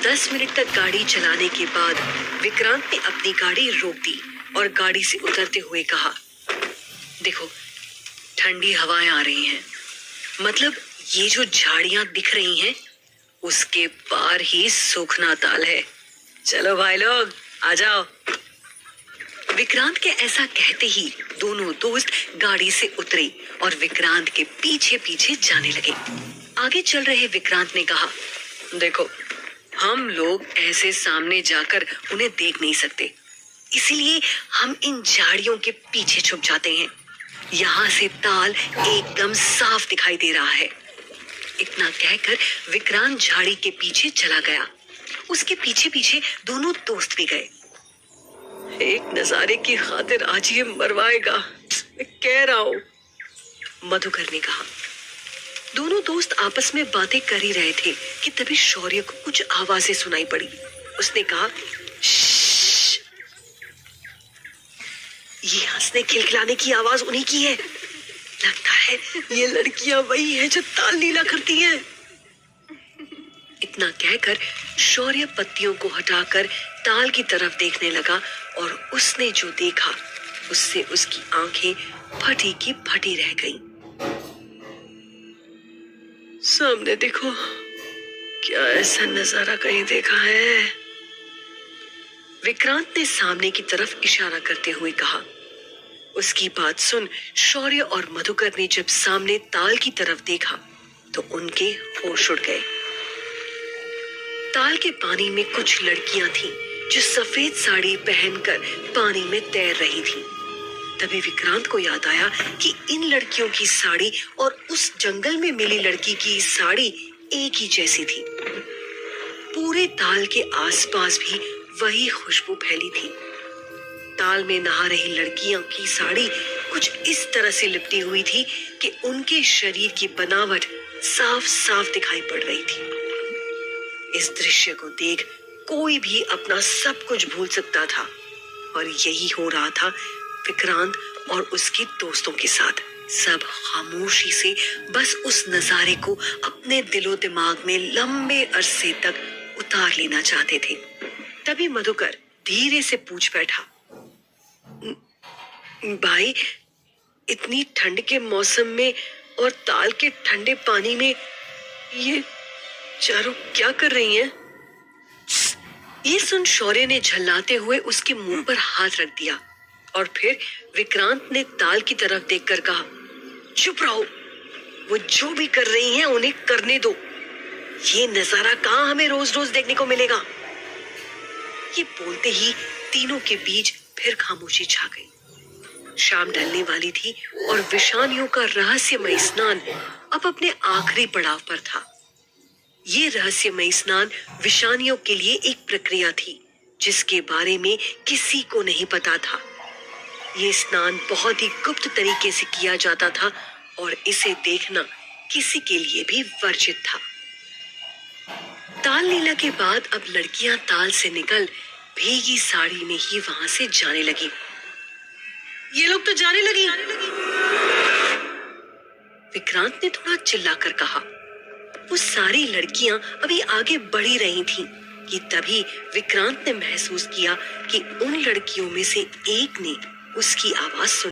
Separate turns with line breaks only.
10 minute तक गाड़ी चलाने के बाद विक्रांत ने अपनी गाड़ी रोक दी और गाड़ी से उतरते हुए कहा, देखो ठंडी हवाएं आ रही हैं, मतलब ये जो झाड़ियां दिख रही हैं उसके पार ही सूखना ताल है। चलो भाई लोग आ जाओ। विक्रांत के ऐसा कहते ही दोनों दोस्त गाड़ी से उतरे और विक्रांत के पीछे पीछे जाने लगे। आगे चल रहे विक्रांत ने कहा, देखो हम लोग ऐसे सामने जाकर उन्हें देख नहीं सकते, इसीलिए हम इन झाड़ियों के पीछे छुप जाते हैं। यहाँ से ताल एकदम साफ दिखाई दे रहा है। इतना कहकर विक्रांत झाड़ी के पीछे चला गया। उसके पीछे पीछे दोनों दोस्त भी गए। एक नजारे की खातिर आज ये मरवाएगा, मैं कह रहा हूं, मधुकर ने कहा। दोनों दोस्त आपस में बातें कर ही रहे थे कि तभी शौर्य को कुछ आवाजें सुनाई पड़ी। उसने कहा, ये हंसने खिलखिलाने की आवाज उन्हीं की है। लगता है ये लड़कियां वही हैं जो ताल लीला करती हैं। इतना कहकर शौर्य पत्तियों को हटाकर ताल की तरफ देखने लगा और उसने जो देखा उससे उसकी आंखें फटी की फटी रह गईं। सामने देखो, क्या ऐसा नजारा कहीं देखा है? विक्रांत ने सामने की तरफ इशारा करते हुए कहा। उसकी बात सुन शौर्य और मधुकर ने जब सामने ताल की तरफ देखा तो उनके होश उड़ गए। ताल के पानी में कुछ लड़कियां थीं जो सफेद साड़ी पहनकर पानी में तैर रही थीं। तभी विक्रांत को याद आया कि इन लड़कियों की साड़ी और उस जंगल में मिली लड़की की साड़ी एक ही जैसी थी। पूरे ताल के आसपास भी वही खुशबू फैली थी। ताल में नहा रही लड़कियों की साड़ी कुछ इस तरह से लिपटी हुई थी कि उनके शरीर की बनावट साफ साफ दिखाई पड़ रही थी। इस दृश्य को देख कोई भी अपना सब कुछ भूल सकता था और यही हो रहा था विक्रांत और उसके दोस्तों के साथ। सब खामोशी से बस उस नजारे को अपने दिलो दिमाग में लंबे अरसे तक उतार लेना चाहते थे। तभी मधुकर धीरे से पूछ बैठा, भाई इतनी ठंड के मौसम में और ताल के ठंडे पानी में ये चारों क्या कर रही हैं? ये सुन शौर्य ने झल्लाते हुए उसके मुंह पर हाथ रख दिया और फिर विक्रांत ने ताल की तरफ देखकर कहा, चुप रहो, वो जो भी कर रही हैं उन्हें करने दो। ये नजारा कहाँ हमें रोज रोज देखने को मिलेगा। ये बोलते ही तीनों के बीच फिर खामोशी छा गई। शाम ढलने वाली थी और विषानियों का रहस्यमय स्नान अब अपने आखिरी पड़ाव पर था। ये रहस्यमय स्नान विषानियों के लिए एक प्रक्रिया थी जिसके बारे में किसी को नहीं पता था। ये स्नान बहुत ही गुप्त तरीके से किया जाता था और इसे देखना किसी के लिए भी वर्जित था। ताल लीला के बाद अब लड़कियां ताल से निकल भीगी साड़ी में ही वहां से जाने लगी। ये लोग तो जाने लगी। विक्रांत ने थोड़ा चिल्लाकर कहा। वो सारी लड़कियां अभी आगे बढ़ी रही थीं कि तभी विक्रांत ने महसूस किया कि उन लड़कियों में से एक ने उसकी आवाज सुनी।